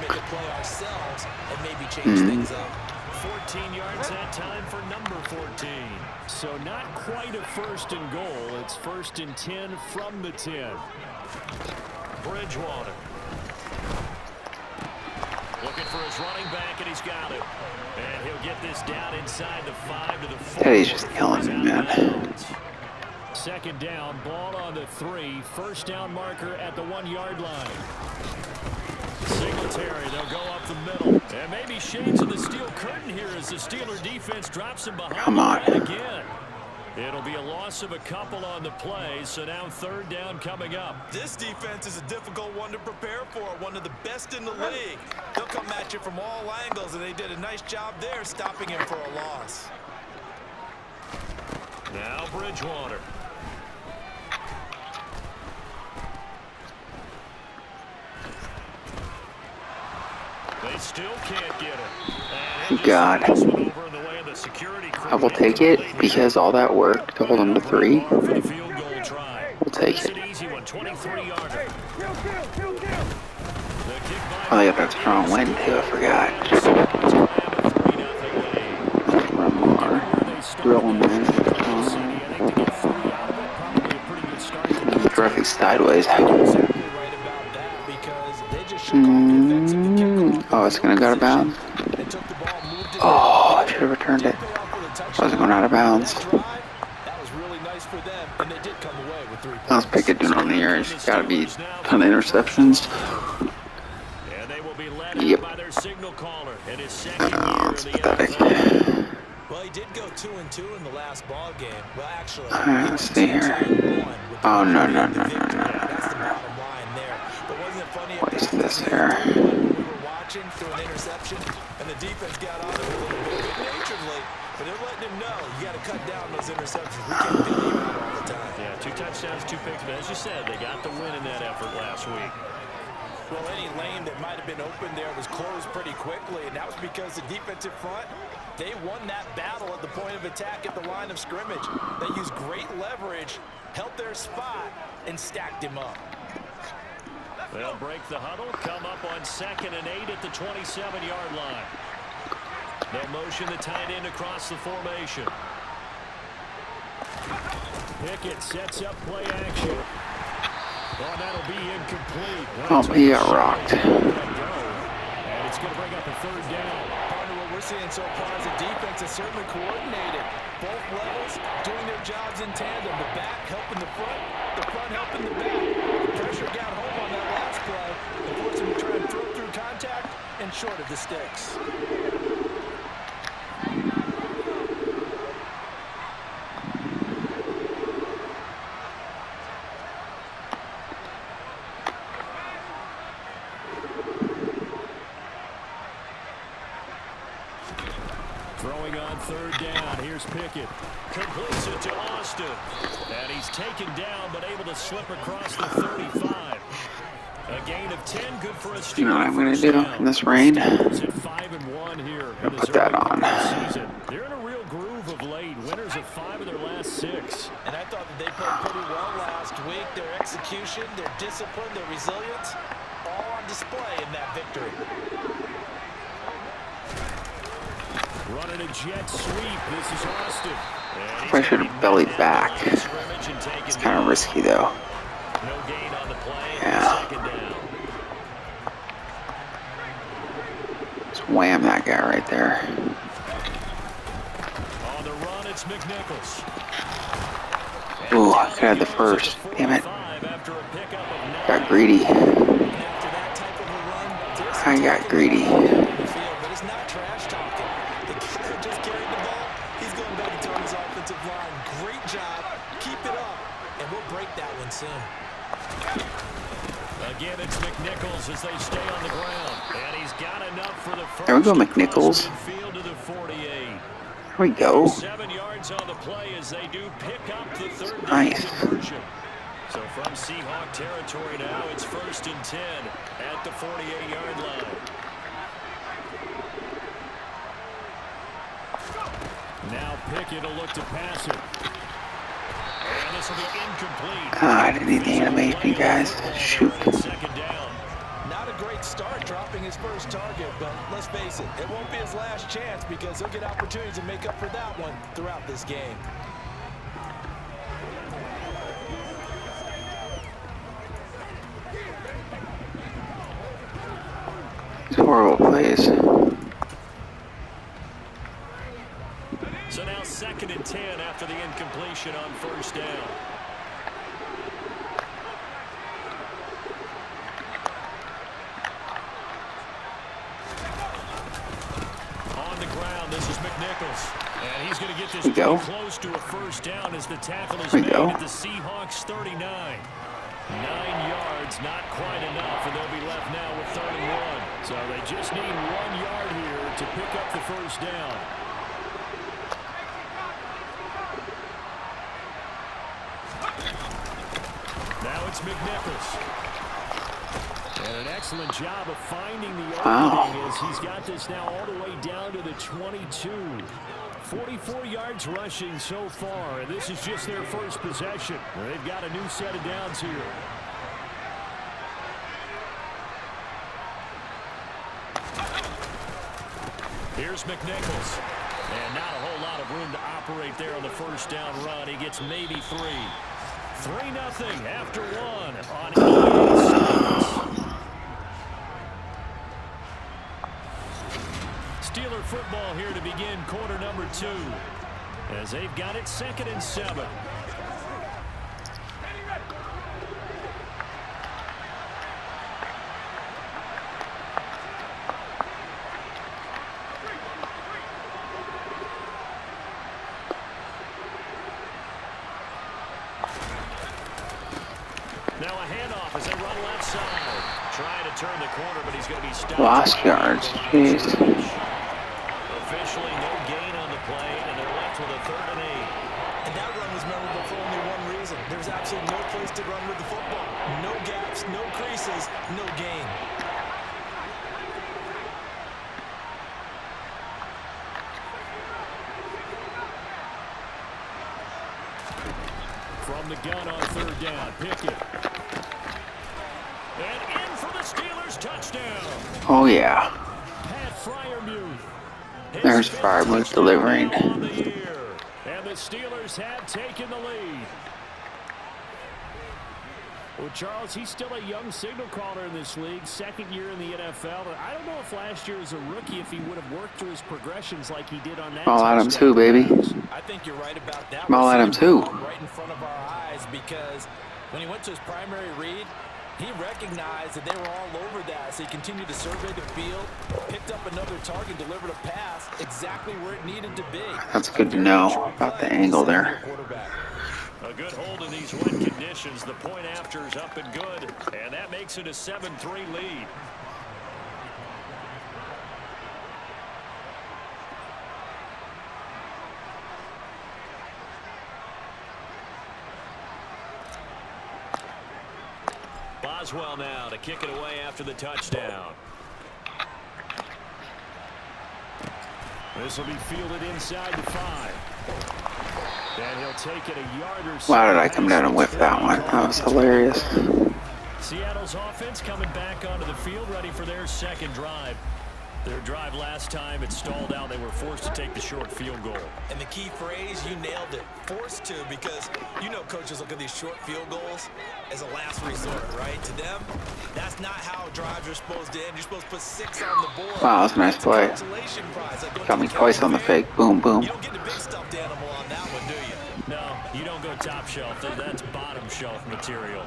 make a play ourselves and maybe change things up. 14 yards that time for number 14. So not quite a first and goal. It's first and 10 from the 10. Bridgewater. Looking for his running back, and he's got it. And he'll get this down inside the 5 to the 4. Teddy's just killing me, man. Second down, ball on the 3. First down marker at the 1-yard line. Singletary, they'll go up the middle. And maybe shades of the steel curtain here as the Steeler defense drops him behind. Come on. Again. It'll be a loss of a couple on the play, so now third down coming up. This defense is a difficult one to prepare for, one of the best in the league. They'll come at you from all angles, and they did a nice job there stopping him for a loss. Now Bridgewater. They still can't get it. God. I will take it because all that work to hold them to 3. We'll take it. Oh, they got that strong wind too, I forgot. One more. Rolling in. Directly sideways. Oh, it's gonna go out of bounds. Oh, I should have returned it. I wasn't going out of bounds. Let's pick it doing on the air. It's gotta be a ton of interceptions. Yep. It's pathetic. Well, he did go 2-2 in the last ball game. Well, actually, let's see here. Oh, no. What is this here? Through an interception, and the defense got on him a little bit good-naturedly, but they're letting him know you got to cut down those interceptions. We can't beat you out all the time. Yeah, 2 touchdowns, 2 picks, but as you said, they got the win in that effort last week. Well, any lane that might have been open there was closed pretty quickly, and that was because the defensive front, they won that battle at the point of attack at the line of scrimmage. They used great leverage, held their spot, and stacked him up. They'll break the huddle, come up on 2nd and 8 at the 27-yard line. They'll motion the tight end across the formation. Pickett sets up play action. Oh, that'll be incomplete. Oh, he got rocked. And it's going to bring up a third down. Partner, what we're seeing so far is the defense is certainly coordinated. Both levels doing their jobs in tandem. The back helping the front helping the back. The pressure got home on that last play. They forced him to try and throw through contact and short of the sticks. Throwing on third down. Here's Pickett. Completes it to Austin. And he's taken down, but able to slip across the 35. A gain of 10, good for a steal. You know what I'm going to do in this rain? At 5-1 here. Put that on. They're in a real groove of late. Winners of 5 of their last 6. And I thought that they played pretty well last week. Their execution, their discipline, their resilience, all on display in that victory. Running a jet sweep. This is Austin. I should have bellied back. It's kind of risky though. No gain on the play. Yeah. Second down. Just wham that guy right there. On the run, it's McNichols. Ooh, I could have the first. Damn it. Got greedy. I got greedy. Soon. Again, it's McNichols as they stay on the ground. And he's got enough for the first. There we go, McNichols. To the 48. There we go. 7 yards on the play as they do pick up the third down nice. conversion. So from Seahawk territory now, it's 1st and 10 at the 48-yard line. Now Pickett will look to pass it. And this will be incomplete. I didn't need the animation, guys. Shoot. Second down. Not a great start dropping his first target, but let's face it, it won't be his last chance because he'll get opportunities to make up for that one throughout this game. Horrible plays. So now 2nd and 10 after the incompletion on first down. On the ground, this is McNichols. And he's going to get this pretty close to a first down as the tackle is made at the Seahawks 39. 9 yards, not quite enough, and they'll be left now with 3rd and 1. So they just need 1 yard here to pick up the first down. Now it's McNichols. And an excellent job of finding the opening as he's got this now all the way down to the 22. 44 yards rushing so far, and this is just their first possession. They've got a new set of downs here. Here's McNichols. And not a whole lot of room to operate there on the first down run. He gets maybe 3. 3-0 after 1 on EA Sports. Steeler football here to begin quarter number 2 as they've got it 2nd and 7. Now a handoff as they run left side. Trying to turn the corner, but he's going to be stopped. Lost yards. Jeez. Officially no gain on the play, and they're left with a 3rd and 8. And that run was memorable for only one reason. There was absolutely no place to run with the football. No gaps, no creases, no gain. From the gun on 3rd down, Pickett. And in for the Steelers touchdown. Oh yeah. Pat Fryermuth. There's Fryermuth delivering. On the year. And the Steelers have taken the lead. Well, Charles, he's still a young signal caller in this league, 2nd year in the NFL. I don't know if last year as a rookie, if he would have worked through his progressions like he did on that. Ball at him too, baby. I think you're right about that. Ball at him too. Right in front of our eyes, because when he went to his primary read, he recognized that they were all over that, so he continued to survey the field, picked up another target, delivered a pass exactly where it needed to be. That's good to know about the angle there. A good hold in these wet conditions. The point after is up and good, and that makes it a 7-3 lead. Boswell now to kick it away after the touchdown. This will be fielded inside the 5. And he'll take it a yard or so. Why did I come down and whip that one? That was hilarious. Seattle's offense coming back onto the field, ready for their 2nd drive. Their drive last time, it stalled out. They were forced to take the short field goal. And the key phrase, you nailed it. Forced to, because you know coaches look at these short field goals as a last resort, right? To them, that's not how drives are supposed to end. You're supposed to put 6 on the board. Wow, that's a nice play. Got me twice on the fake. Boom, boom. You don't get the big stuffed animal on that one, do you? No, you don't go top shelf. That's bottom shelf material.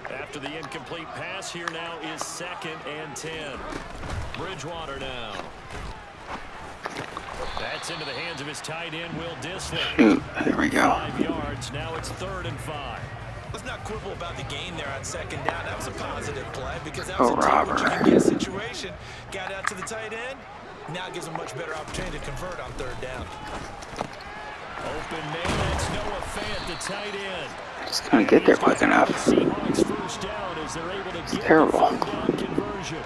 After the incomplete pass, here now is 2nd and 10. Bridgewater now. That's into the hands of his tight end, Will Dissler. Shoot, there we go. 5 yards. Now it's 3rd and 5. Let's not quibble about the gain there on 2nd down. That was a positive play because that was a take-what-you-can-get situation. Got out to the tight end. Now it gives him a much better opportunity to convert on 3rd down. Open man, that's Noah Fant, the tight end. Just couldn't get there quick enough. Seahawks first down as they're able to get terrible. the 3rd down conversion.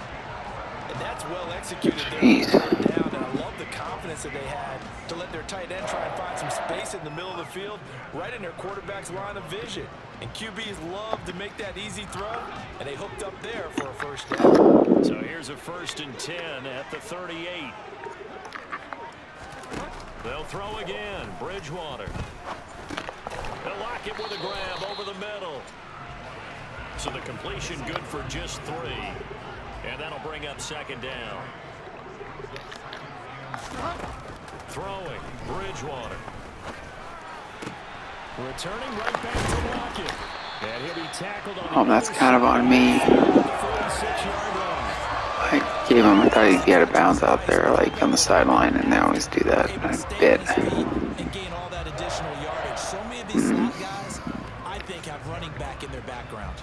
And that's well executed there. Jeez. Down, and I love the confidence that they had to let their tight end try and find some space in the middle of the field, right in their quarterback's line of vision. And QBs love to make that easy throw, and they hooked up there for a first down. So here's a 1st and 10 at the 38. They'll throw again. Bridgewater. They'll lock it with a grab over the middle. So the completion good for just 3. And that'll bring up 2nd down. Throwing. Bridgewater. Returning right back to Lockett. And he'll be tackled on that's kind of on me. I gave him, I thought he'd be out of bounds out there, like on the sideline, and they always do that a bit. And gain all that additional yardage. So many of these slot guys, I think, have running back in their background.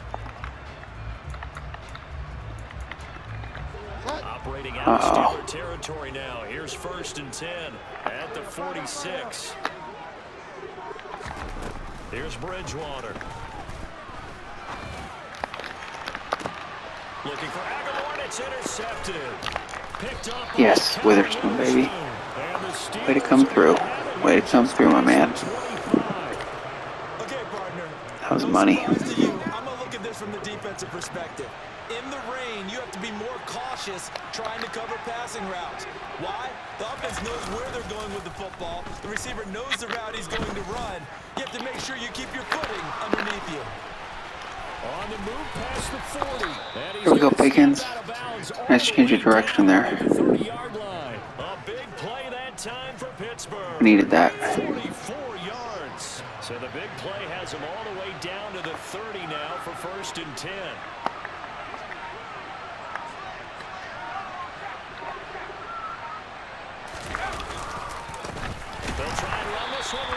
Operating out of Steeler territory now. Here's 1st and 10 at the 46. Here's Bridgewater. Looking for Aguilar, it's intercepted. Picked up. Yes, Witherspoon, baby. Way to come through. Way to come through, my man. Okay, partner. That was money. I'm gonna look at this from the defensive perspective. In the rain, you have to be more cautious trying to cover passing routes. Why? The offense knows where they're going with the football. The receiver knows the route he's going to run. You have to make sure you keep your footing underneath you. On the move past the 40. Here we go, Pickens. Nice change of direction there. A big play that time for Pittsburgh. Needed that. 44 yards. So the big play has him all the way down to the 30 now for 1st and 10.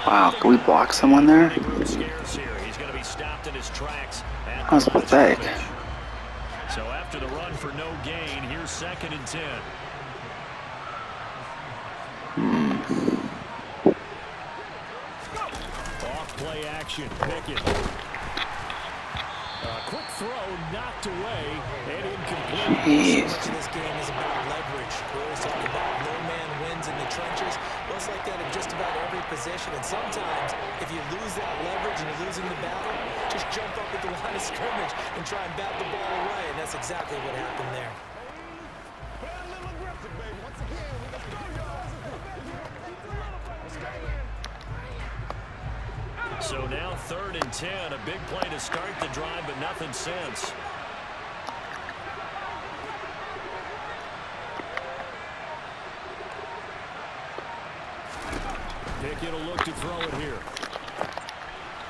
Wow, can we block someone there? He's going to be stopped in his tracks. That was pathetic. So after the run for no gain, here's 2nd and 10. Off play action, Pickett. Quick throw, knocked away, and incomplete. Jeez. So much of this game is about leverage. We always talk about no man wins in the trenches. Well, it's like that in just about every position. And sometimes, if you lose that leverage and you're losing the battle, just jump up at the line of scrimmage and try and bat the ball away. And that's exactly what happened there. So now 3rd and 10, a big play to start the drive, but nothing since. Pickett will look to throw it here.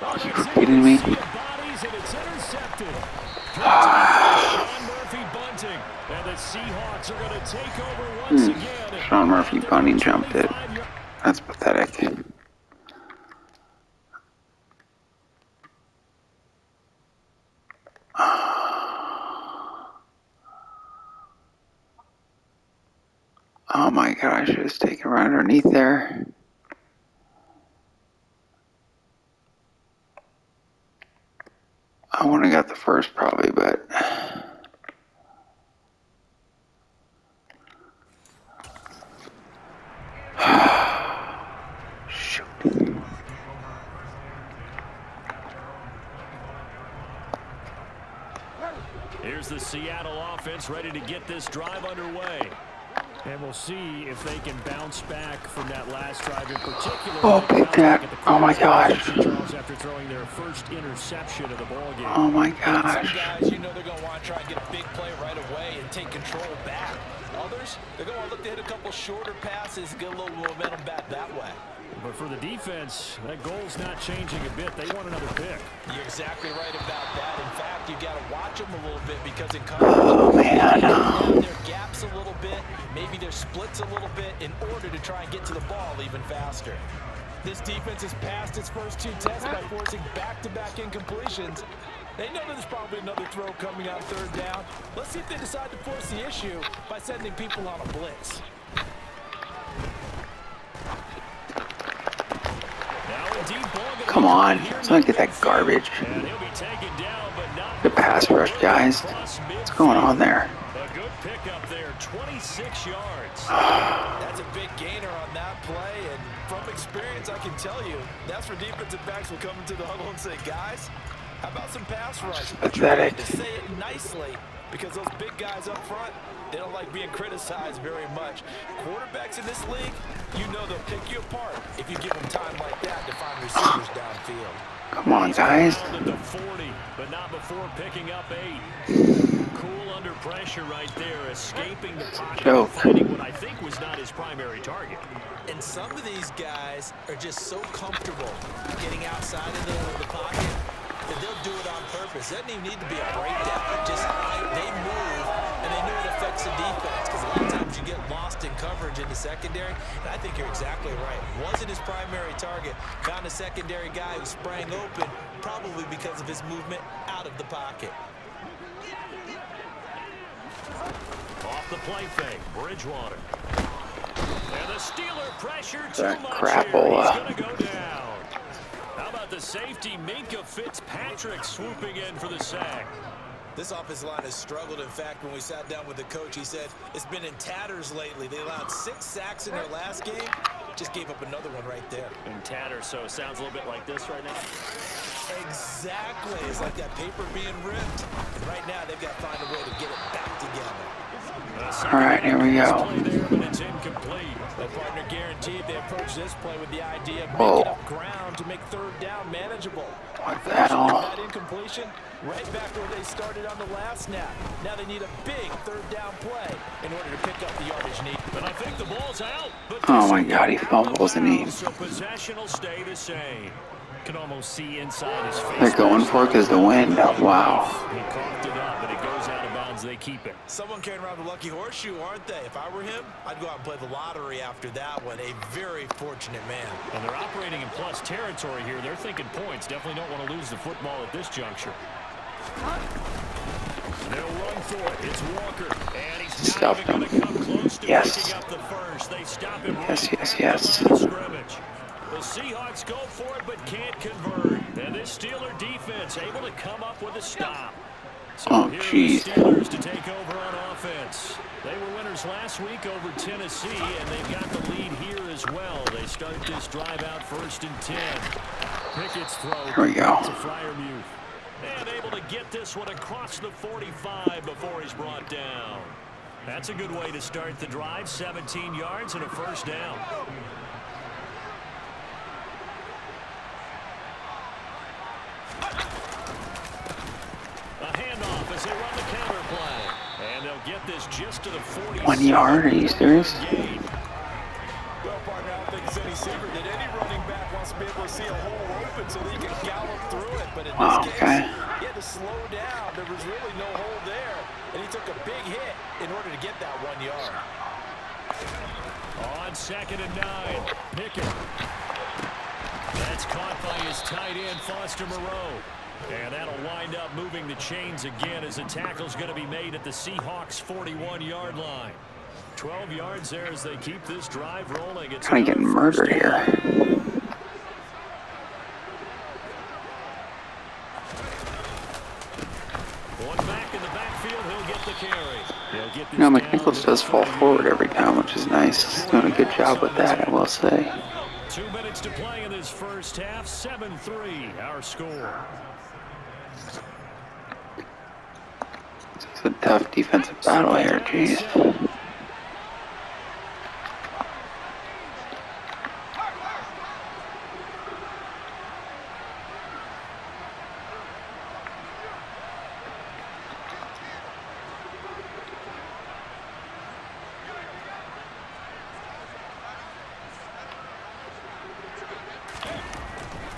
Are you kidding me? Bodies and it's intercepted. Sean Murphy bunting, and the Seahawks are going to take over once again. Sean Murphy bunting jumped it. That's pathetic. Oh my god, I should have taken right underneath there. I wouldn't have got the first probably, but shoot. Here's the Seattle offense ready to get this drive underway. And we'll see if they can bounce back from that last drive in particular. Oh, pick that. Oh my gosh. After throwing their first interception of the ball game. Oh my Some gosh. guys, you know they're going to want to try and get a big play right away and take control back. Others, they're going to look to hit a couple shorter passes and get a little momentum back that way. But for the defense, that goal's not changing a bit. They want another pick. You're exactly right about that. In fact, you got to watch them a little bit because in coverage, Oh man. their gaps a little bit, maybe their splits a little bit in order to try and get to the ball even faster. This defense has passed its first 2 tests by forcing back-to-back incompletions. They know there's probably another throw coming on 3rd down. Let's see if they decide to force the issue by sending people on a blitz. Come on. Let's not get that garbage. Down, The pass rush, guys. What's going on there? a good pickup there, 26 yards. That's a big gainer on that play, and from experience, I can tell you, that's where defensive backs will come into the huddle and say, guys, how about some pass rush? Pathetic. To say it nicely, because those big guys up front, they don't like being criticized very much. Quarterbacks in this league, you know they'll pick you apart if you give them time like that to find receivers downfield. Come on, guys. At the 40, but not before picking up 8. Cool under pressure right there, escaping the pocket and finding what I think was not his primary target. And some of these guys are just so comfortable getting outside of the pocket that they'll do it on purpose. It doesn't even need to be a breakdown. Just they move, and they know it affects the defense, because a lot of times you get lost in coverage in the secondary, and I think you're exactly right. Wasn't his primary target. Found a secondary guy who sprang open, probably because of his movement out of the pocket. Off the play fake, Bridgewater. And the Steeler pressure too That much crapola. here. He's going to go down. How about the safety, Minka Fitzpatrick, swooping in for the sack? This offensive line has struggled. In fact, when we sat down with the coach, he said it's been in tatters lately. They allowed 6 sacks in their last game. Just gave up another one right there. In tatters, so it sounds a little bit like this right now. Exactly. It's like that paper being ripped. And right now, they've got to find a way to get it back together. All right, here we go. There, but it's incomplete. The partner guaranteed they approach this play with the idea of Whoa. making up ground to make third down manageable. What the hell? That incompletion, right back where they started on the last snap. Now they need a big third down play in order to pick up the yardage needed. But I think the ball's out. But Oh my God, he fumbles and he. so possession will stay the same. Can almost see inside his face. They're going for it because the wind. Oh, wow. He coughed it up, but it goes out of bounds. They keep it. Someone carrying around the lucky horseshoe, aren't they? If I were him, I'd go out and play the lottery after that one. A very fortunate man. And they're operating in plus territory here. They're thinking points. Definitely don't want to lose the football at this juncture. They'll run for it. It's Walker. And he's not even going to come close to picking up the first. They stop him Yes. scrimmage. The Seahawks go for it, but can't convert. And this Steeler defense able to come up with a stop. So Oh, here jeez. are the Steelers to take over on offense. They were winners last week over Tennessee, and they've got the lead here as well. They start this drive out 1st and 10. Pickett's throw Here we go. to Freiermuth. And able to get this one across the 45 before he's brought down. That's a good way to start the drive. 17 yards and a first down. A handoff as they run the counter play. And they'll get this just to the 40. 1 yard? Are you serious? Well, partner, I don't think it's any secret that any running back wants to be able to see a hole open so that he can gallop through it. But in this case, he had to slow down. There was really no hole there. And he took a big hit in order to get that 1 yard. On 2nd and 9, Pickett. That's caught by his tight end, Foster Moreau. And that'll wind up moving the chains again as the tackle's going to be made at the Seahawks' 41-yard line. 12 yards there as they keep this drive rolling. It's Kind of getting murdered here. One back in the backfield, he'll get the carry. He'll get this You know, down McNichols does fall forward every time, which is nice. He's doing a good job with that, I will say. 2 minutes to play in this first half. 7-3, our score. It's a tough defensive battle here, jeez.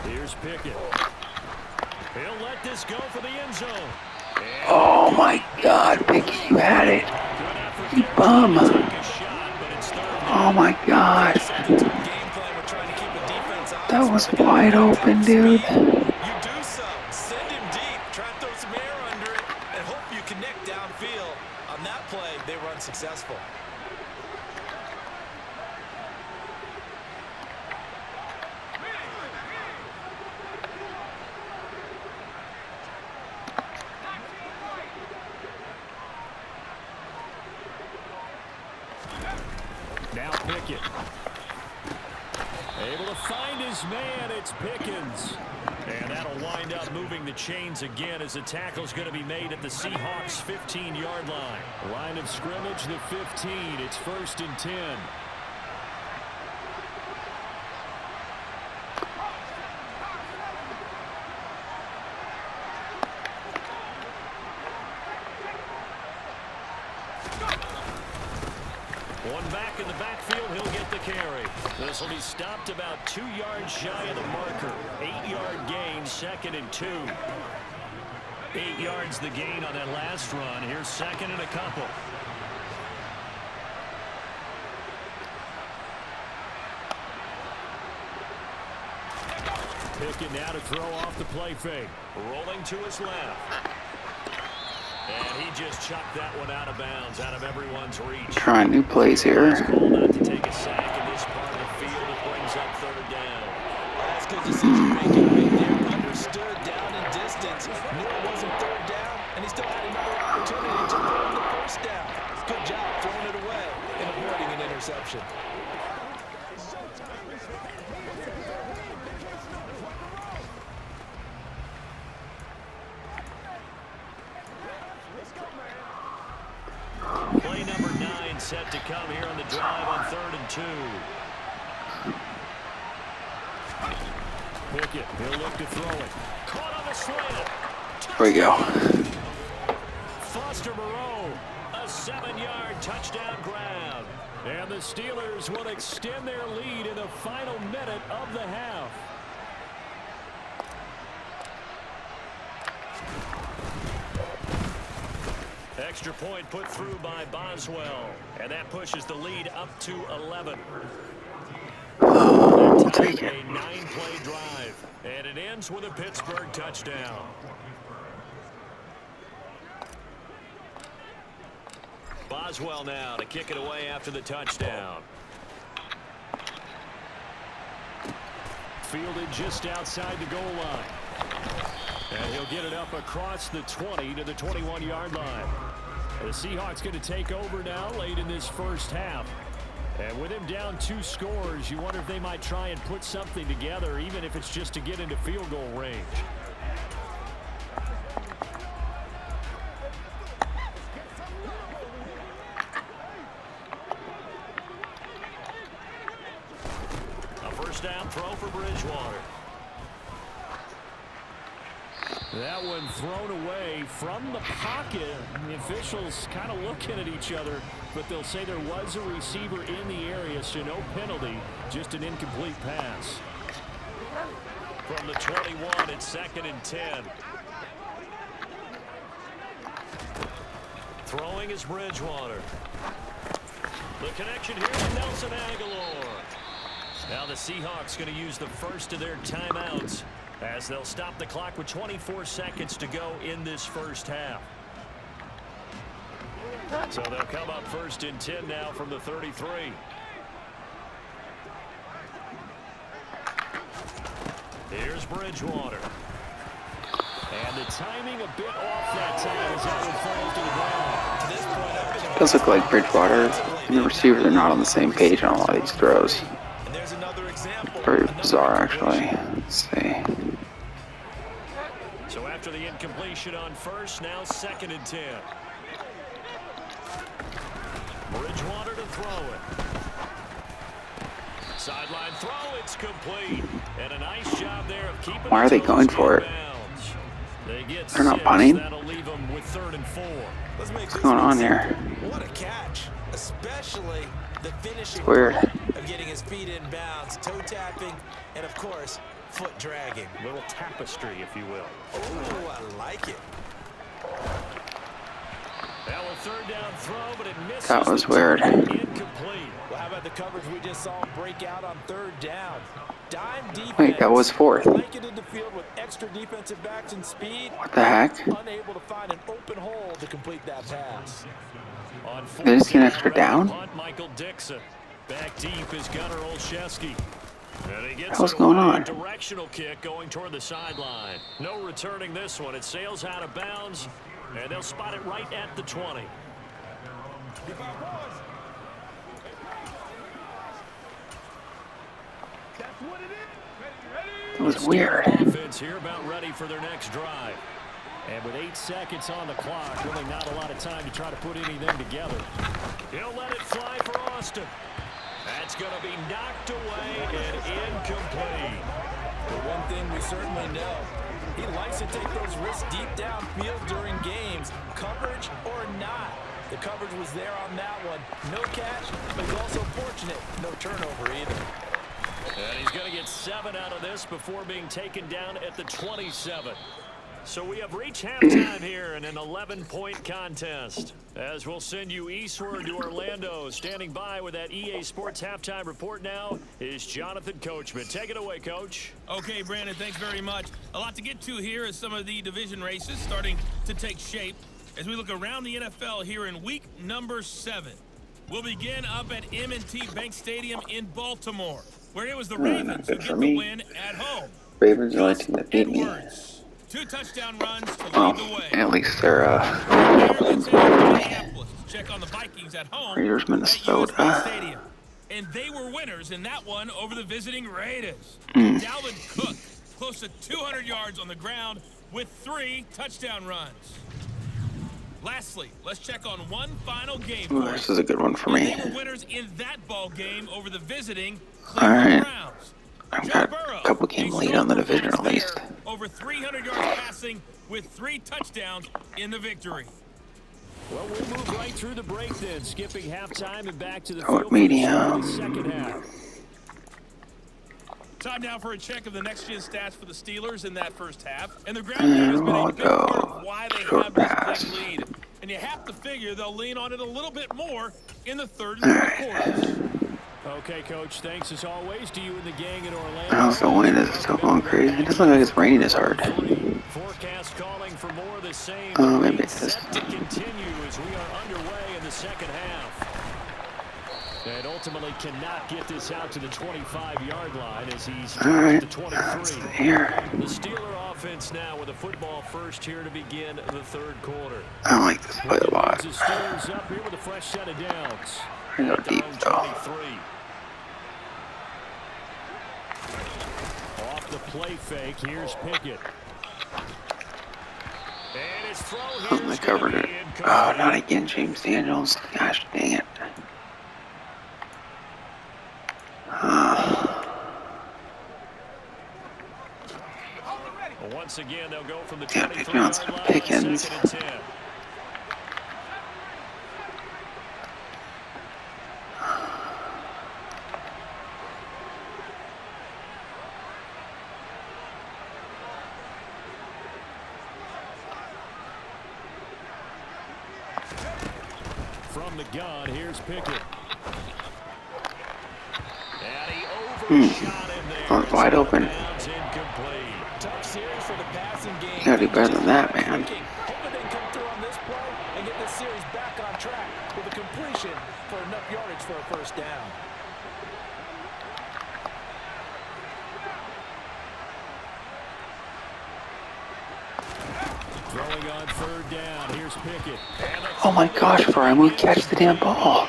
Here's Pickett. He'll let this go for the end zone. Oh my God, Pickett, you had it. You bum. Oh my God. That was wide open, dude. You do so. Send him deep. Try and throw some air under it and hope you connect downfield. On that play, they were unsuccessful. Now Pickett. Able to find his man. It's Pickens. And that'll wind up moving the chains again as the tackle's going to be made at the Seahawks' 15-yard line. Line of scrimmage, the 15. It's 1st and 10. One back in the backfield, he'll get the carry. This will be stopped about 2 yards shy of the marker. 8-yard gain, 2nd and 2. 8 yards the gain on that last run. Here's 2nd and a couple. Pickett now to throw off the play fake. Rolling to his left. And he just chucked that one out of bounds, out of everyone's reach. Trying new plays here. Not to take a sack in this part of the field. It brings up 3rd down. That's good decision making right there. Understood down in distance. Knew it wasn't 3rd down, and he still had another opportunity to throw the 1st down. Good job throwing it away and avoiding an interception. Play number 9 set to come here on the drive on 3rd and 2. Pickett, he'll look to throw it. Caught on the slant. There we go. Foster Moreau, a 7-yard touchdown grab. And the Steelers will extend their lead in the final minute of the half. Extra point put through by Boswell. And that pushes the lead up to 11. We'll take it. A 9-play drive. And it ends with a Pittsburgh touchdown. Boswell now to kick it away after the touchdown. Fielded just outside the goal line. And he'll get it up across the 20 to the 21-yard line. The Seahawks going to take over now late in this first half. And with him down 2 scores, you wonder if they might try and put something together, even if it's just to get into field goal range. A 1st down throw for Bridgewater. That one thrown away from the pocket. The officials kind of looking at each other, but they'll say there was a receiver in the area, so no penalty, just an incomplete pass. From the 21, it's 2nd and 10. Throwing is Bridgewater. The connection here with Nelson Aguilar. Now the Seahawks going to use the first of their timeouts, as they'll stop the clock with 24 seconds to go in this first half. So they'll come up 1st and 10 now from the 33. Here's Bridgewater. And the timing a bit off that time as that one falls to the ground. It does look like Bridgewater and the receivers are not on the same page on a lot of these throws. Very bizarre, actually. Let's see. So after the incompletion on 1st, now 2nd and 10. Bridgewater to throw it. Sideline throw, it's complete. And a nice job there of keeping. Why are they going for it? They're not punting. That'll leave them with 3rd and 4. What's going on here? What a catch, especially the finishing It's weird. of getting his feet in bounds, toe tapping, and of course, foot dragging. A little tapestry, if you will. Oh, I like it. Now a 3rd down throw, but it misses. That was weird. Incomplete. Well, how about the coverage we just saw break out on 3rd down? Dime defense. Wait, that was 4th. Blanketed the field with extra defensive backs and speed. What the heck? Unable to find an open hole to complete that pass. On They just get an extra down? Michael Dixon. Back deep is Gunnar Olszewski. And he gets What's going on? A directional kick going toward the sideline. No returning this one. It sails out of bounds, and they'll spot it right at the 20. was weird. Offense here about ready for their next drive. And with 8 seconds on the clock, really not a lot of time to try to put anything together. He'll let it fly for Austin. That's going to be knocked away and incomplete. The one thing we certainly know, he likes to take those risks deep downfield during games, coverage or not. The coverage was there on that one. No catch, but he's also fortunate. No turnover either. And he's going to get 7 out of this before being taken down at the 27. So we have reached halftime here in an 11-point contest. As we'll send you eastward to Orlando. Standing by with that EA Sports halftime report now is Jonathan Coachman. Take it away, Coach. Okay, Brandon, thanks very much. A lot to get to here as some of the division races starting to take shape. As we look around the NFL here in week number 7. We'll begin up at M&T Bank Stadium in Baltimore, where it was the Ravens who get the win at home. Ravens are the only team that beat me. 2 touchdown runs to lead the way. At least they're check on the Vikings at home. Raiders, Minnesota. And they were winners in that one over the visiting Raiders. Dalvin Cook, close to 200 yards on the ground with 3 touchdown runs. Lastly, let's check on one final game. Ooh, this is a good one for me. They were winners in that ball game over the visiting Cleveland Browns. I've got a couple game lead on the division at least. Over 300 yards passing with 3 touchdowns in the victory. Well, we'll move right through the break then, skipping halftime and back to the field medium. For the second half. Time now for a check of the next-gen stats for the Steelers in that first half. And the ground game has been a big part of why they have this big lead. And you have to figure they'll lean on it a little bit more in the third and fourth quarters. Okay, Coach, thanks as always to you and the gang in Orlando. How's the wind? Is it still going crazy? It doesn't look like it's raining as hard. Forecast calling for more of the same. Oh, maybe it's this. Set to continue as we are underway in the second half. And ultimately cannot get this out to the 25-yard line as he's at the 23. Here. The Steeler offense now with a football first here to begin the third quarter. I like this play a lot. The Steelers up here with a fresh set of downs. I go deep though. Off the play fake, here's Pickett. And his throw here. I covered it. Oh, not again, James Daniels. Gosh dang it. Once again, they'll go from the 23 on some Pickens. From the gun, here's Pickett. And he overshot him there. Oh, wide open. Tough series for the passing game. You gotta do better than that, man. Hoping they can come through on this play and get this series back on track with a completion for enough yardage for a first down. Throwing on third down, here's Pickett. Oh my gosh, Brian, we catch the damn ball.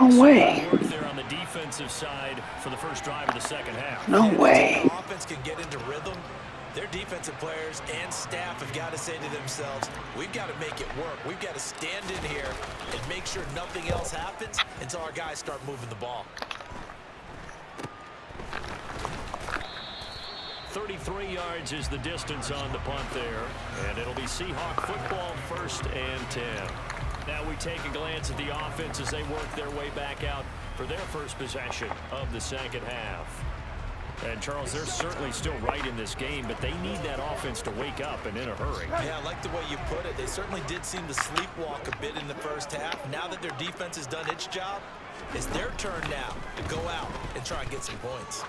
No way. There on the defensive side for the first drive of the second half. No way. The offense can get into rhythm. Their defensive players and staff have got to say to themselves, we've got to make it work. We've got to stand in here and make sure nothing else happens until our guys start moving the ball. 33 yards is the distance on the punt there, and it'll be Seahawk football, 1st and 10. Now we take a glance at the offense as they work their way back out for their first possession of the second half. And, Charles, they're certainly still right in this game, but they need that offense to wake up and in a hurry. Yeah, I like the way you put it. They certainly did seem to sleepwalk a bit in the first half. Now that their defense has done its job, it's their turn now to go out and try and get some points.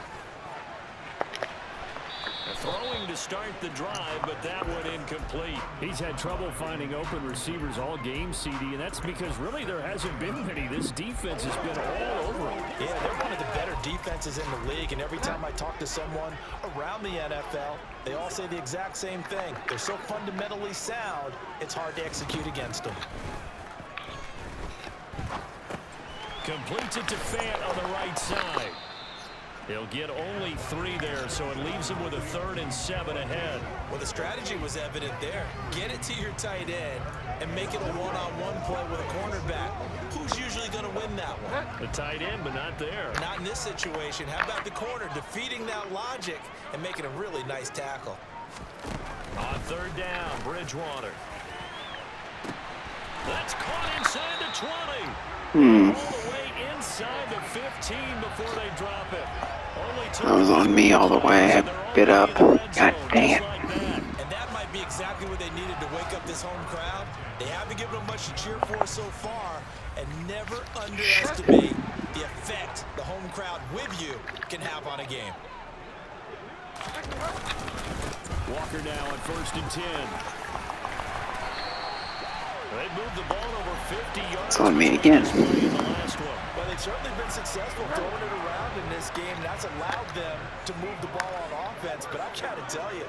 Throwing to start the drive, but that one incomplete. He's had trouble finding open receivers all game, CD, and that's because really there hasn't been many. This defense has been all over him. Yeah, they're one of the better defenses in the league, and every time I talk to someone around the NFL, they all say the exact same thing. They're so fundamentally sound, it's hard to execute against them. Completes it to Fant on the right side. He'll get only 3 there, so it leaves him with a 3rd and 7 ahead. Well, the strategy was evident there. Get it to your tight end and make it a one-on-one play with a cornerback. Who's usually going to win that one? The tight end, but not there. Not in this situation. How about the corner defeating that logic and making a really nice tackle? On 3rd down, Bridgewater. That's caught inside the 20. All the way inside the 15 before they drop it. That was on me all the way. I bit up. God damn. And that might be exactly what they needed to wake up this home crowd. They haven't given them much to cheer for so far, and never underestimate the effect the home crowd with you can have on a game. Walker now at 1st and 10. They moved the ball over 50 yards. It's on me again. Well, they've certainly been successful throwing it around in this game. That's allowed them to move the ball on offense. But I've got to tell you,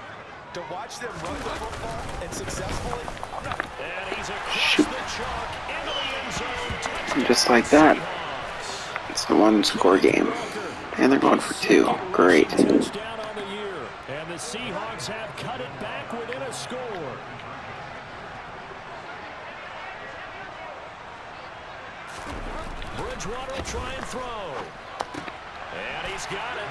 to watch them run the football and successfully, I'm not. And he's across the chalk into the end zone. Just like that. It's a 1-score game. And they're going for 2. Great. Touchdown on the year. And the Seahawks have cut it back within a score. Bridgewater will try and throw. And he's got it.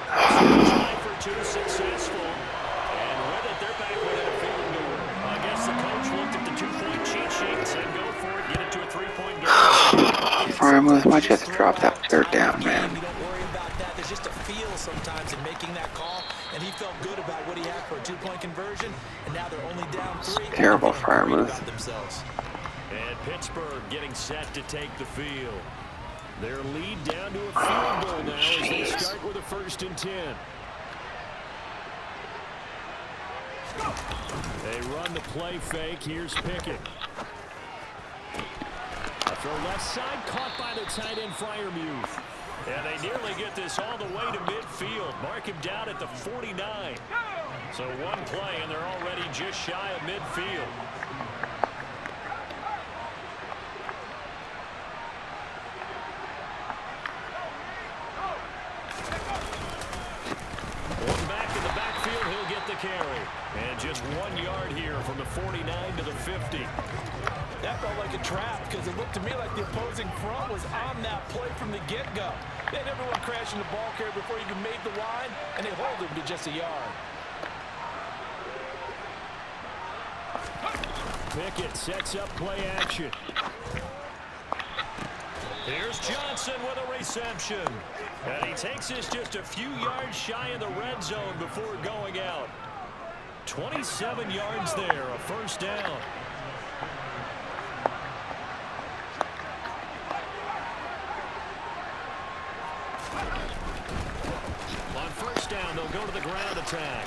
Try for 2 successful. And with it, they're back within a field goal. I guess the coach looked at the 2-point cheat sheet and said, go for it, get it to a 3-point game. Farmouth, why'd you have to drop that 3rd down, man? You don't worry about that. There's just a feel sometimes in making that call. And he felt good about what he had for a 2-point conversion. And now they're only down 3. Terrible Farmouth. And Pittsburgh getting set to take the field. Their lead down to a field goal now as they start with a 1st and 10. They run the play fake. Here's Pickett. A throw left side caught by the tight end Freiermuth. And they nearly get this all the way to midfield. Mark him down at the 49. So one play and they're already just shy of midfield. Carry. And just 1 yard here from the 49 to the 50. That felt like a trap because it looked to me like the opposing front was on that play from the get-go. They had everyone crashing the ball carrier before he even made the line, and they hold him to just a yard. Pickett sets up play action. Here's Johnson with a reception. And he takes this just a few yards shy of the red zone before going out. 27 yards there, a 1st down. On 1st down, they'll go to the ground attack.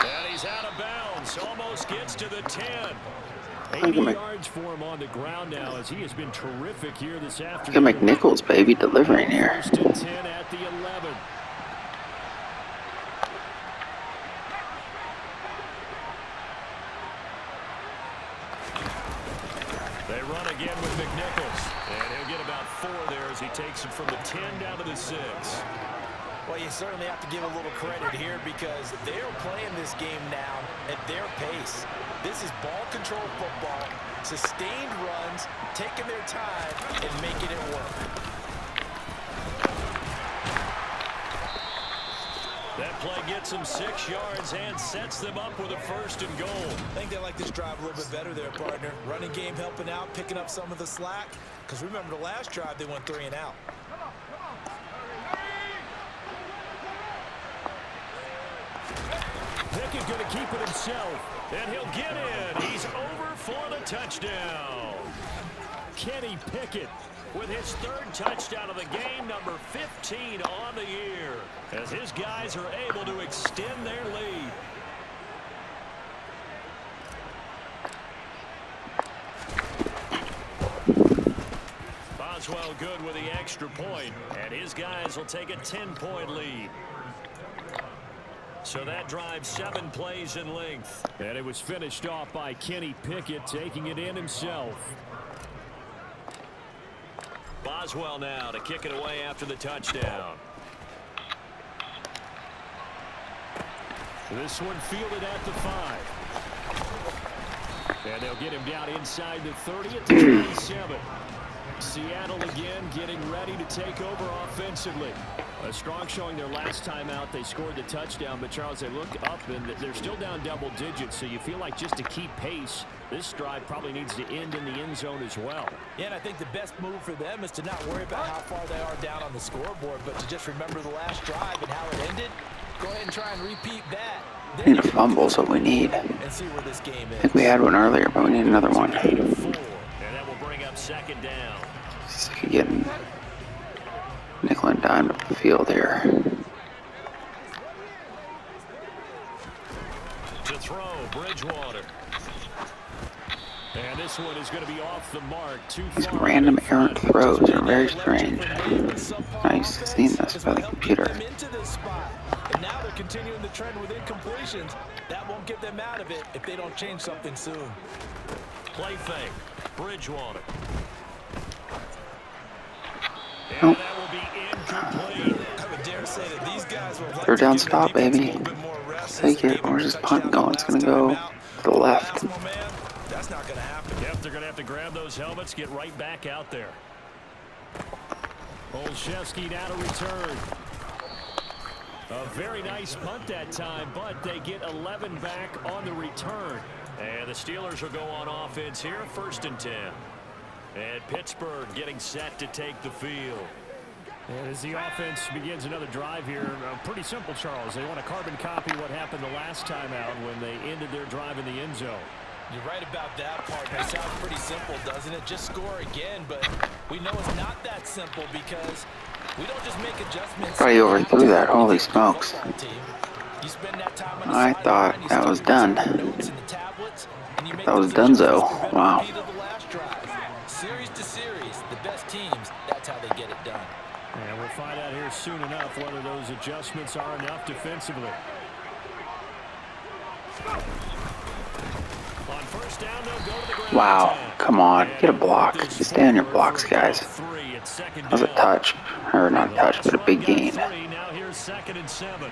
And he's out of bounds, almost gets to the 10. 80 yards for him on the ground now as he has been terrific here this afternoon. Look at McNichols, baby, delivering here. 1st and 10 at the 11. They run again with McNichols. And he'll get about 4 there as he takes it from the 10 down to the 6. Well, you certainly have to give a little credit here because they're playing this game now at their pace. This is ball control football, sustained runs, taking their time and making it work. That play gets them 6 yards and sets them up with a 1st and goal. I think they like this drive a little bit better there, partner. Running game helping out, picking up some of the slack. Because remember the last drive, they went 3 and out. Pickett going to keep it himself, and he'll get in. He's over for the touchdown. Kenny Pickett with his 3rd touchdown of the game, number 15 on the year, as his guys are able to extend their lead. Boswell good with the extra point, and his guys will take a 10-point lead. So that drives 7 plays in length. And it was finished off by Kenny Pickett taking it in himself. Boswell now to kick it away after the touchdown. This one fielded at the 5. And they'll get him down inside the 30 at the 27. Seattle again getting ready to take over offensively. A strong showing their last time out. They scored the touchdown, but Charles, they look up and they're still down double digits, so you feel like just to keep pace, this drive probably needs to end in the end zone as well. Yeah, and I think the best move for them is to not worry about how far they are down on the scoreboard, but to just remember the last drive and how it ended. Go ahead and try and repeat that. We need a fumble, so we need. And see where this game is. I think we had one earlier, but we need another one. And that will bring up second down. Sick of getting nickel and dime up the field here. To throw, Bridgewater. And this one is going to be off the mark. These random errant throws are very strange. Nice seeing this by the computer. And now they're continuing the trend with incompletions. That won't get them out of it if they don't change something soon. Play fake, Bridgewater. Nope. That will be incomplete. I would dare say that these guys will like Third to down give stop, their defense baby. a little bit more reps Take as they it. gave them Where's a this punt touchdown going? It's going to last go time out. to the left. That's my man. That's not going to happen. Yep, they're going to have to grab those helmets, get right back out there. Olszewski now to return. A very nice punt that time, but they get 11 back on the return. And the Steelers will go on offense here, 1st and 10. And Pittsburgh getting set to take the field. And as the offense begins another drive here, pretty simple, Charles. They want to carbon copy what happened the last time out when they ended their drive in the end zone. You're right about that part. It sounds pretty simple, doesn't it? Just score again, but we know it's not that simple because we don't just make adjustments. Probably overthrew that. Holy smokes. You spend that time on the I thought sideline, that was done. That was donezo. Wow. Series to series, the best teams, that's how they get it done. And we'll find out here soon enough whether those adjustments are enough defensively. On first down, they'll go to the ground. Wow. Come on. Get a block. Stay on your blocks, guys. That was a touch. Or not a touch, but a big gain. Now here's 2nd and 7.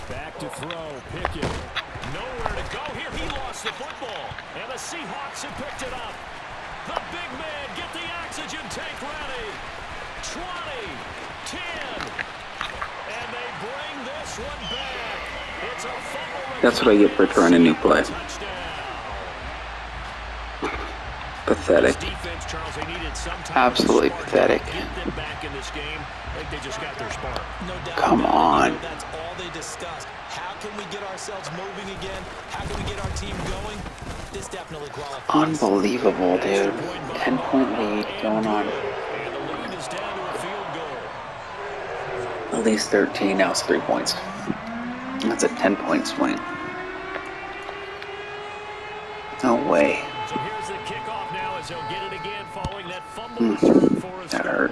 Back to throw, Pickett. Nowhere to go here. He lost the football. And the Seahawks have picked it up. The big man, get the oxygen tank ready. 20, 10. And they bring this one back. It's a fumble. That's what I get for trying a new play. Pathetic. Defense, Charles, they needed some time. Absolutely pathetic. Get them back in this game. I think they just got their spark. No doubt. Come on. That's all they discussed. How can we get ourselves moving again? How can we get our team going? This definitely qualifies. Unbelievable, dude. 10-point lead going on. And the lead is down to a field goal. At least 13. Now it's 3 points. That's a 10-point swing. No way. So here's the kickoff now as they'll get it again following that fumble return for a That hurt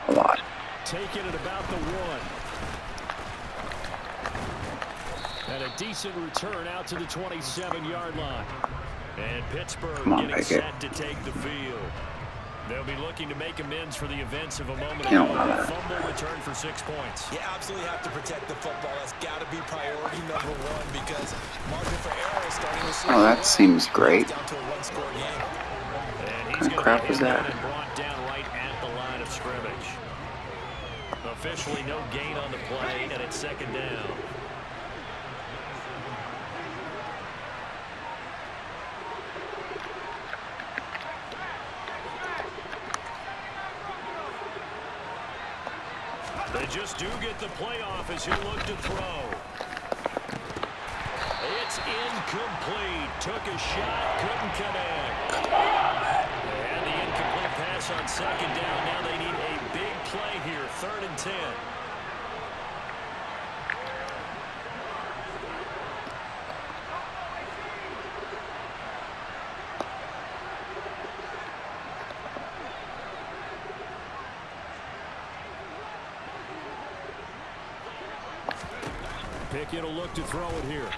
a lot. Take it at about the 1. And a decent return out to the 27-yard line. And Pittsburgh getting set to take the field. They'll be looking to make amends for the events of a moment ago. A fumble return for 6 points. You absolutely have to protect the football. That's got to be priority number 1 because margin for error is starting to see. Oh, that seems great. Down to a one-score game. And he's What crap is that? brought down right at the line of scrimmage. Officially no gain on the play, and it's 2nd down. They just do get the playoff as he'll look to throw. It's incomplete. Took a shot, couldn't connect. And the incomplete pass on 2nd down. Now they need a big play here, 3rd and 10. Pickett will look to throw it here.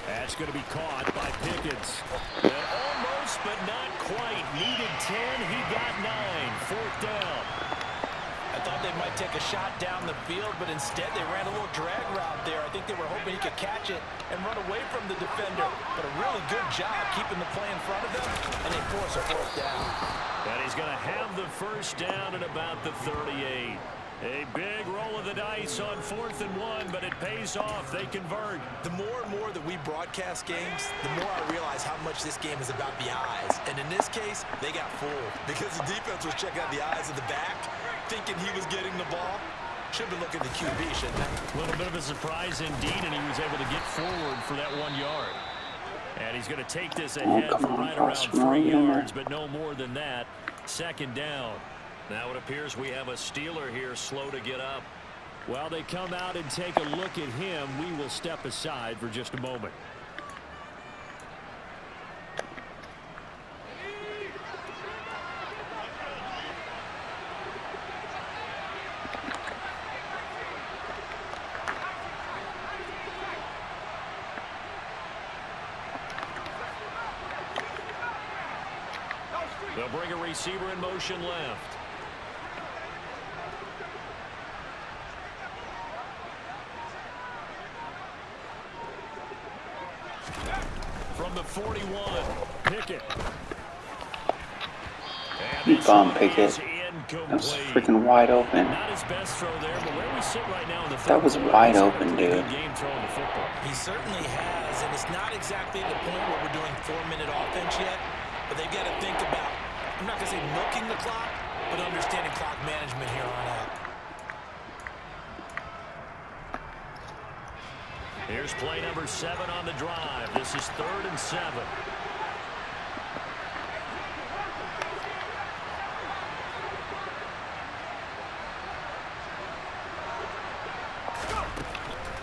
That's going to be caught by Pickens. And almost close, but not quite. Needed 10. He got 9. Fourth down. I thought they might take a shot down the field, but instead they ran a little drag route there. I think they were hoping he could catch it and run away from the defender. But a really good job keeping the play in front of them, and they force a fourth down. And he's going to have the first down at about the 38. A big roll of the dice on 4th and 1, but it pays off. They convert. The more and more that we broadcast games, the more I realize how much this game is about the eyes. And in this case, they got fooled because the defense was checking out the eyes of the back, thinking he was getting the ball. Should be looking at the QB, shouldn't they? A little bit of a surprise indeed, and he was able to get forward for that 1 yard. And he's going to take this ahead for right around 3 yards, but no more than that. Second down. Now it appears we have a Steeler here slow to get up. While they come out and take a look at him, we will step aside for just a moment. They'll bring a receiver in motion left. From the 41, Pickett. You bum, Pickett. That was freaking wide open. Not his best throw there, but where we sit right now in the That was wide open, dude. Game throwing the football. He certainly has, and it's not exactly the point where we're doing 4-minute offense yet, but they've got to think about, I'm not going to say milking the clock, but understanding clock management here on out. Here's play number 7 on the drive. This is 3rd and 7.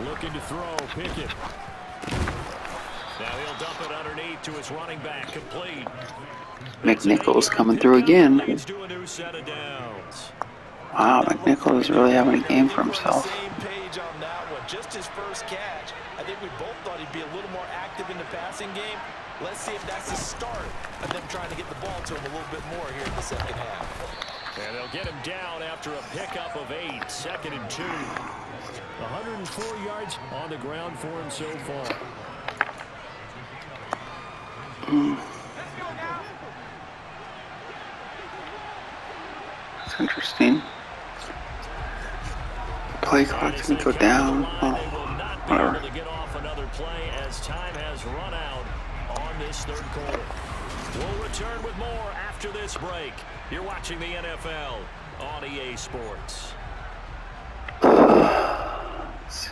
Looking to throw, Pickett. Now he'll dump it underneath to his running back, complete. McNichols coming through again. Leads to a new set of downs. Wow, McNichols is really having a game for himself. Same page on that one. Just his first catch. I think we both thought he'd be a little more active in the passing game. Let's see if that's the start of them trying to get the ball to him a little bit more here in the second half. And they'll get him down after a pickup of 8. 2nd and 2. 104 yards on the ground for him so far. That's interesting. Play clock's gonna go down. Oh, whatever. To get off another play as time has run out on this 3rd quarter. We'll return with more after this break. You're watching the NFL on EA Sports. Let's see.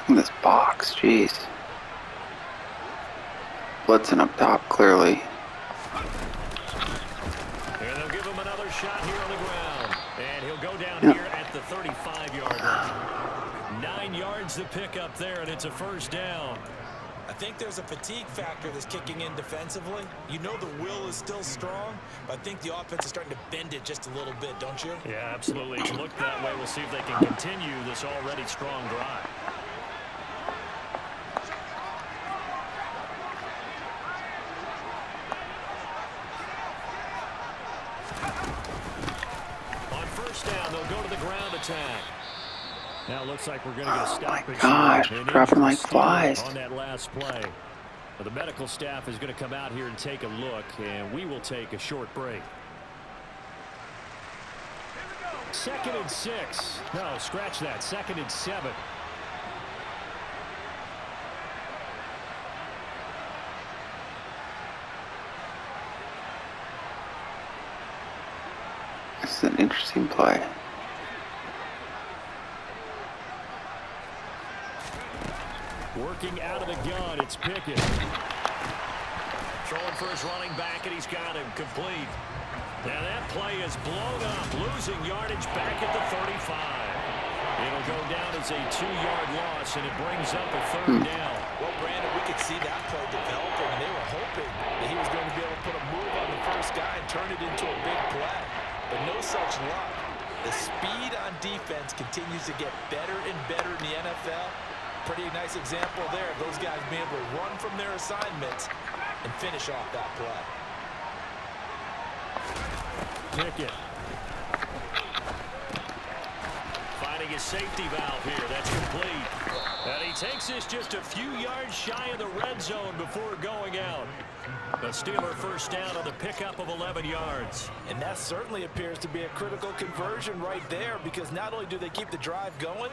Look at this box, jeez. Blitzing up top, clearly. And they'll give him another shot here on the ground. And he'll go down here at the 35-yard line. 9 yards to pick up there, and it's a first down. I think there's a fatigue factor that's kicking in defensively. You know the will is still strong, but I think the offense is starting to bend it just a little bit, don't you? Yeah, absolutely. It's looked that way. We'll see if they can continue this already strong drive. On first down, they'll go to the ground attack. Now it looks like we're going to get a stoppage. Oh my gosh, dropping like flies. On that last play. Well, the medical staff is going to come out here and take a look, and we will take a short break. 2nd and 6. No, scratch that. 2nd and 7. This is an interesting play. Working out of the gun, it's Pickett. Throwing for his running back, and he's got him complete. Now that play is blown up, losing yardage back at the 35. It'll go down as a 2-yard loss, and it brings up a 3rd down. Well, Brandon, we could see that play developing, and they were hoping that he was going to be able to put a move on the first guy and turn it into a big play. But no such luck. The speed on defense continues to get better and better in the NFL. Pretty nice example there of those guys being able to run from their assignments and finish off that play. Pickett. Finding a safety valve here. That's complete. And he takes this just a few yards shy of the red zone before going out. The Steeler first down on the pickup of 11 yards. And that certainly appears to be a critical conversion right there, because not only do they keep the drive going,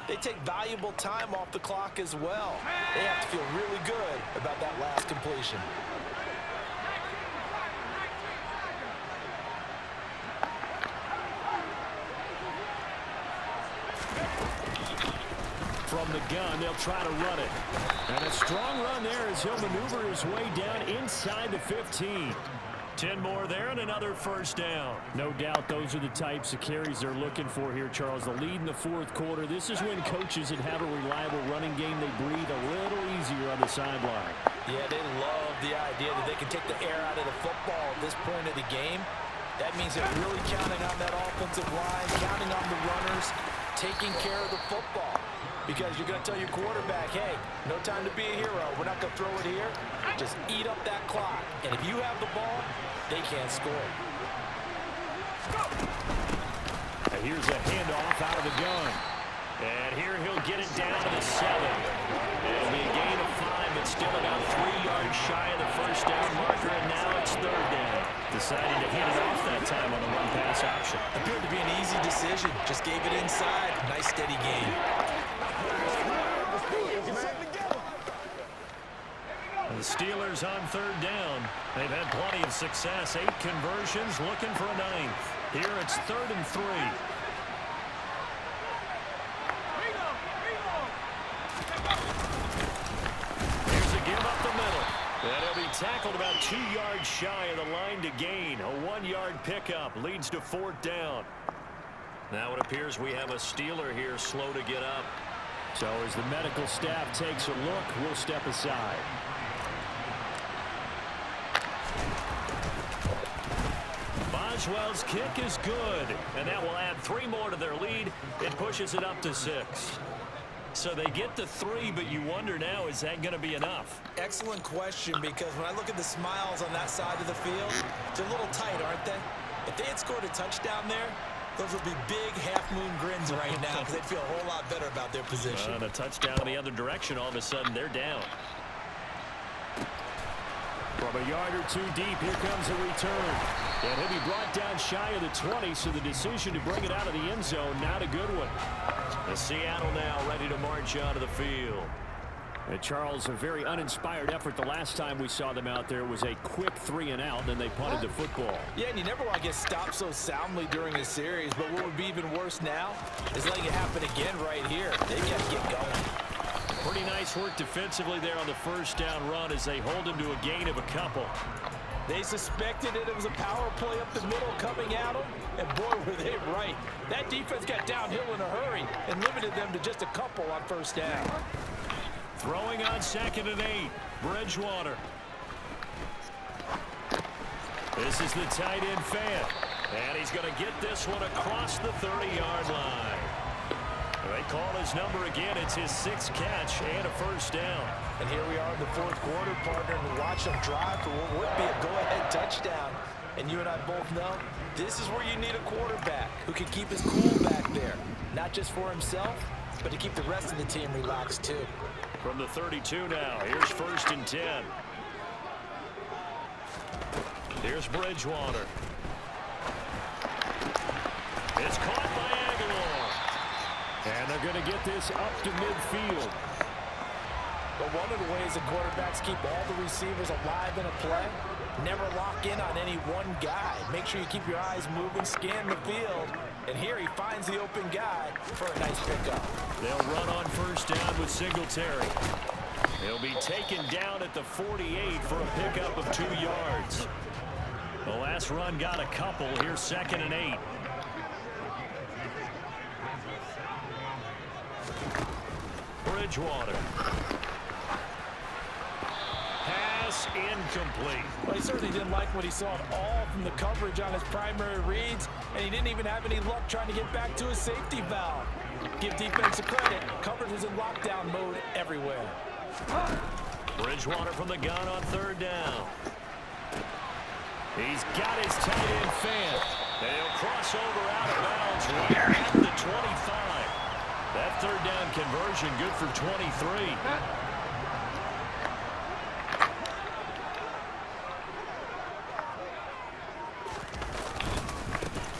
they take valuable time off the clock as well. They have to feel really good about that last completion. From the gun, they'll try to run it. And a strong run there as he'll maneuver his way down inside the 15. 10 more there and another first down. No doubt those are the types of carries they're looking for here, Charles. The lead in the fourth quarter. This is when coaches that have a reliable running game, they breathe a little easier on the sideline. Yeah, they love the idea that they can take the air out of the football at this point of the game. That means they're really counting on that offensive line, counting on the runners, taking care of the football. Because you're going to tell your quarterback, hey, no time to be a hero. We're not going to throw it here. Just eat up that clock. And if you have the ball, they can't score. And here's a handoff out of the gun. And here he'll get it down to the 7. It'll be a gain of 5, but still about 3 yards shy of the first down marker. And now it's third down. Decided to hand it off that time on the run-pass option. Appeared to be an easy decision. Just gave it inside. Nice steady gain. The Steelers on third down. They've had plenty of success. 8 conversions, looking for a 9th. Here it's 3rd and 3. Here's a give up the middle. And he'll be tackled about 2 yards shy of the line to gain. A 1-yard pickup leads to 4th down. Now it appears we have a Steeler here slow to get up. So as the medical staff takes a look, we'll step aside. Boswell's kick is good, and that will add 3 more to their lead. It pushes it up to 6. So they get to 3, but you wonder now, is that going to be enough? Excellent question, because when I look at the smiles on that side of the field, they're a little tight, aren't they? If they had scored a touchdown there, those would be big half-moon grins right now, because they'd feel a whole lot better about their position. And a touchdown in the other direction, all of a sudden they're down. From a yard or 2 deep, here comes a return. And he'll be brought down shy of the 20, so the decision to bring it out of the end zone, not a good one. The Seattle now ready to march onto the field. And Charles, a very uninspired effort the last time we saw them out there was a quick 3-and-out, then they punted the football. Yeah, and you never want to get stopped so soundly during a series, but what would be even worse now is letting it happen again right here. They got to get going. Pretty nice work defensively there on the first down run as they hold him to a gain of a couple. They suspected it was a power play up the middle coming at them, and boy, were they right. That defense got downhill in a hurry and limited them to just a couple on first down. Throwing on 2nd and 8, Bridgewater. This is the tight end fan, and he's going to get this one across the 30-yard line. They call his number again. It's his 6th catch and a first down. And here we are in the fourth quarter, partner, and watch them drive for what would be a go-ahead touchdown. And you and I both know this is where you need a quarterback who can keep his cool back there, not just for himself, but to keep the rest of the team relaxed too. From the 32 now, here's 1st and 10. Here's Bridgewater. It's caught by Aguilar. And they're going to get this up to midfield. But one of the ways the quarterbacks keep all the receivers alive in a play, never lock in on any one guy. Make sure you keep your eyes moving, scan the field. And here he finds the open guy for a nice pickup. They'll run on first down with Singletary. He'll be taken down at the 48 for a pickup of 2 yards. The last run got a couple. Here's 2nd and 8. Bridgewater. pass incomplete. Well, he certainly didn't like what he saw at all from the coverage on his primary reads, and he didn't even have any luck trying to get back to his safety valve. Give defense a credit. Coverage was in lockdown mode everywhere. Bridgewater from the gun on third down. He's got his tight end fan. And he'll cross over out of bounds right at the 25. That third down conversion good for 23.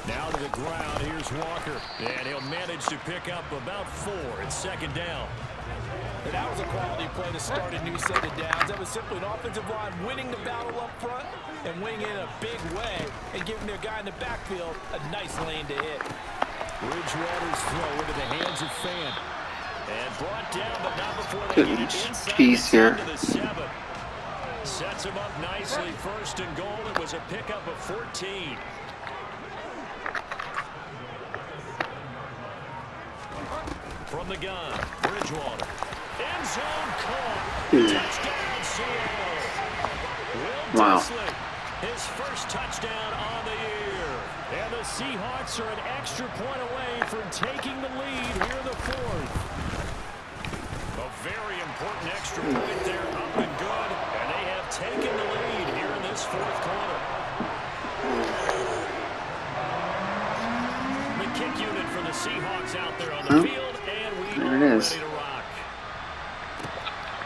Now to the ground. Here's Walker. And he'll manage to pick up about 4. It's second down. And that was a quality play to start a new set of downs. That was simply an offensive line winning the battle up front and winning it in a big way and giving their guy in the backfield a nice lane to hit. Bridgewater's throw into the hands of Fan. And brought down, but not before they get it inside the 7. Sets him up nicely. First and goal. It was a pickup of 14. From the gun, Bridgewater. End zone caught. Touchdown, Seattle. Will Disley, his first touchdown on the year. And the Seahawks are an extra point away from taking the lead here in the 4th. A very important extra point there, up and good. And they have taken the lead here in this 4th quarter. The kick unit for the Seahawks out there on the field. There it is. Ready to rock.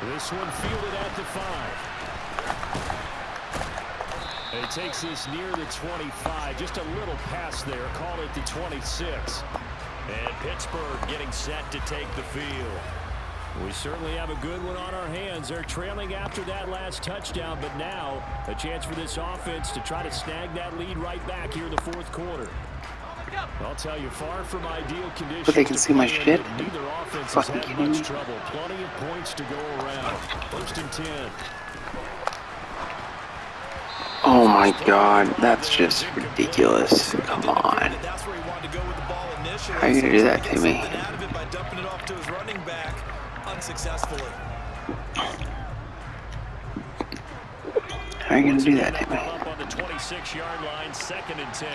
This one fielded at the 5. And he takes this near the 25. Just a little pass there. Call it the 26. And Pittsburgh getting set to take the field. We certainly have a good one on our hands. They're trailing after that last touchdown, but now a chance for this offense to try to snag that lead right back here in the 4th quarter. I'll tell you, far from ideal conditions. But they can see my shit. Neither offense has Fucking had kidding me? much trouble. Plenty of points to go around. 1st and 10. Oh my god, that's just ridiculous. Come on. How are you gonna do that to me? By dumping it off to his running back unsuccessfully. How are you gonna do that to me? Up on the 26-yard line, 2nd and 10.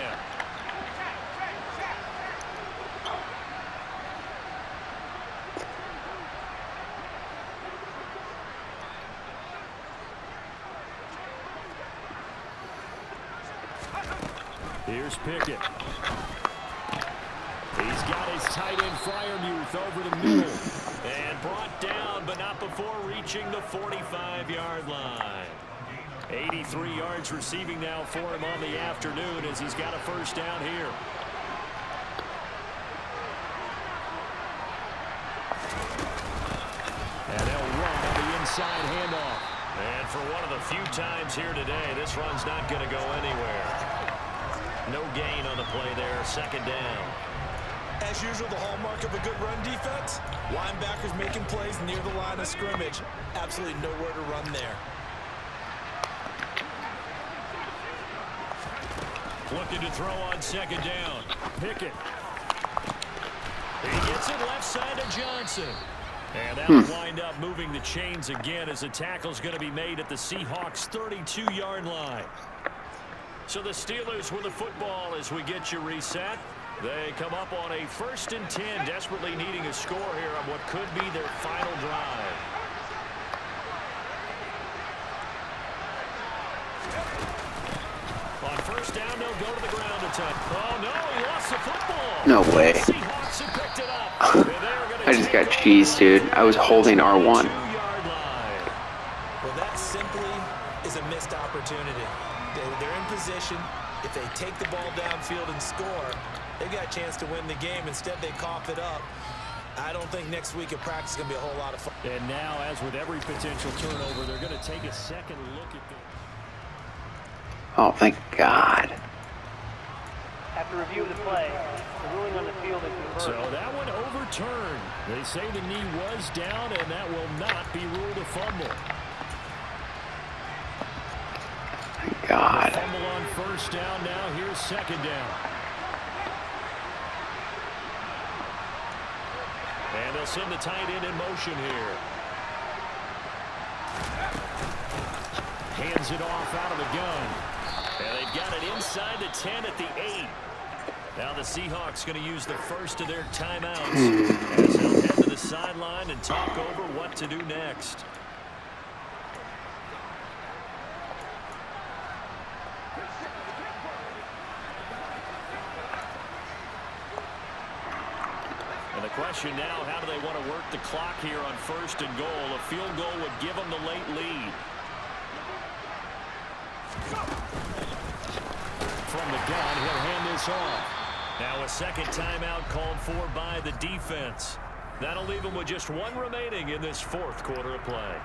Here's Pickett. He's got his tight end Freiermuth over the middle. And brought down, but not before reaching the 45-yard line. 83 yards receiving now for him on the afternoon as he's got a first down here. And they'll run on the inside handoff. And for one of the few times here today, this run's not going to go anywhere. No gain on the play there, 2nd down. As usual, the hallmark of a good run defense, linebackers making plays near the line of scrimmage. Absolutely nowhere to run there. Looking to throw on 2nd down. Pickett. He gets it left side to Johnson. And that will wind up moving the chains again as the tackle's going to be made at the Seahawks' 32-yard line. So the Steelers with the football as we get you reset. They come up on a 1st and 10, desperately needing a score here on what could be their final drive. On 1st down, they'll go to the ground a ton. Oh, no, he lost the football. No way. The Seahawks have picked it up. I just got cheesed, dude. I was holding R1. Well, that simply is a missed opportunity. They're in position. If they take the ball downfield and score, they've got a chance to win the game. Instead, they cough it up. I don't think next week at practice is going to be a whole lot of fun. And now, as with every potential turnover, they're going to take a second look at the... Oh, thank God. After review of the play, the ruling on the field is reversed. So that one overturned. They say the knee was down, and that will not be ruled a fumble. Thank God. Fumble on 1st down. Now here's 2nd down. And they'll send the tight end in motion here. hands it off out of the gun. And they've got it inside the 10 at the 8. Now the Seahawks going to use the first of their timeouts as they'll head to the sideline and talk over what to do next. And the question now, how do they want to work the clock here on 1st and goal? A field goal would give them the late lead. From the gun, he'll hand this off. Now a second timeout called for by the defense. That'll leave them with just one remaining in this 4th quarter of play.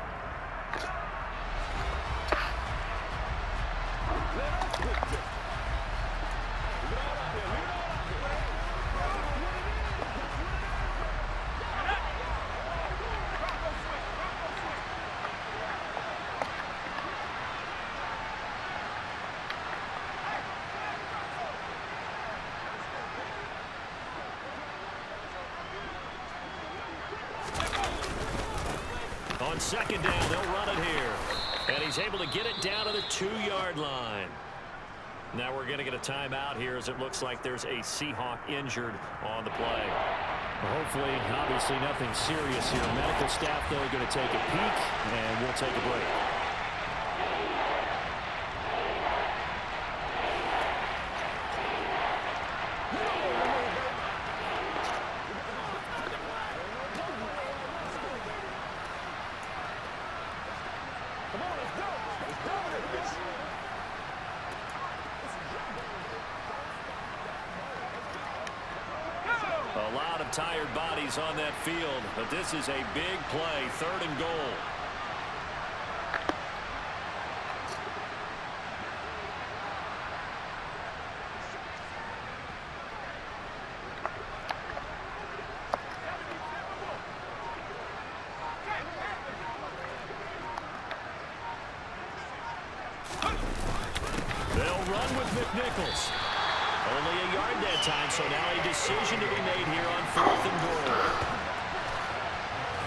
On second down, they'll run it here. And he's able to get it down to the 2-yard line. Now we're going to get a timeout here as it looks like there's a Seahawk injured on the play. Well, hopefully, obviously nothing serious here. Medical staff, though, going to take a peek, and we'll take a break. A lot of tired bodies on that field, but this is a big play, 3rd and goal. They'll run with McNichols. Only a yard that time, so now a decision to be made here on 4th and goal.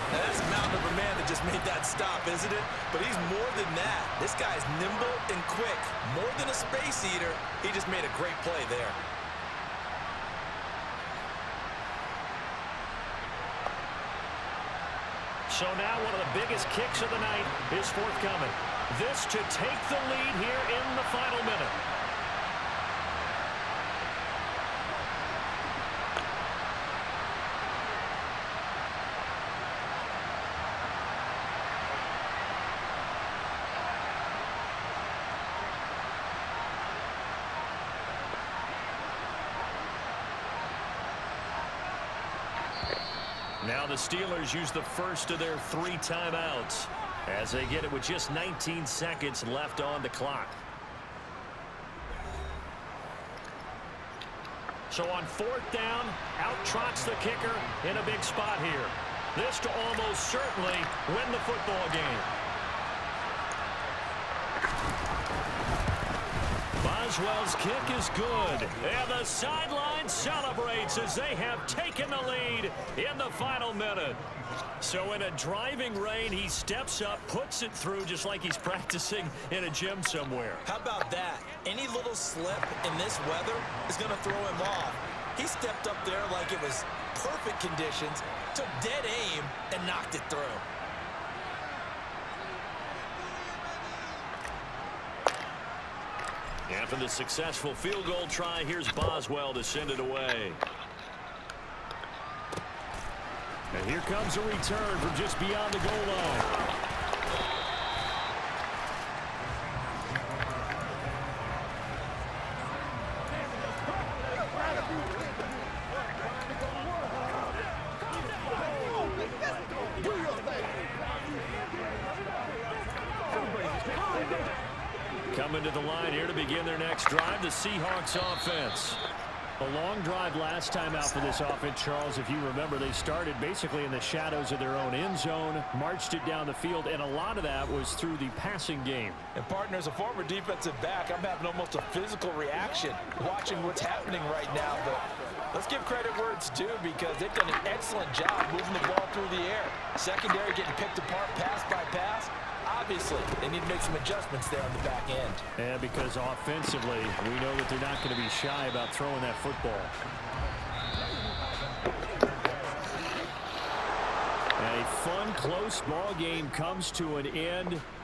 Now that's a mountain of a man that just made that stop, isn't it? But he's more than that. This guy's nimble and quick. More than a space eater, he just made a great play there. So now one of the biggest kicks of the night is forthcoming. This to take the lead here in the final minute. Now the Steelers use the first of their 3 timeouts as they get it with just 19 seconds left on the clock. So on 4th down, out trots the kicker in a big spot here. This to almost certainly win the football game. Boswell's kick is good, and the sideline celebrates as they have taken the lead in the final minute. So in a driving rain, he steps up, puts it through just like he's practicing in a gym somewhere. How about that? Any little slip in this weather is going to throw him off. He stepped up there like it was perfect conditions, took dead aim, and knocked it through. After the successful field goal try, here's Boswell to send it away. And here comes a return from just beyond the goal line. Coming to the line here to begin their next drive, the Seahawks offense. A long drive last time out for this offense, Charles. If you remember, they started basically in the shadows of their own end zone, marched it down the field, and a lot of that was through the passing game. And partner, as a former defensive back, I'm having almost a physical reaction watching what's happening right now. But let's give credit where it's due because they've done an excellent job moving the ball through the air. Secondary getting picked apart pass by pass. obviously, they need to make some adjustments there on the back end. And because offensively, we know that they're not going to be shy about throwing that football. A fun, close ball game comes to an end.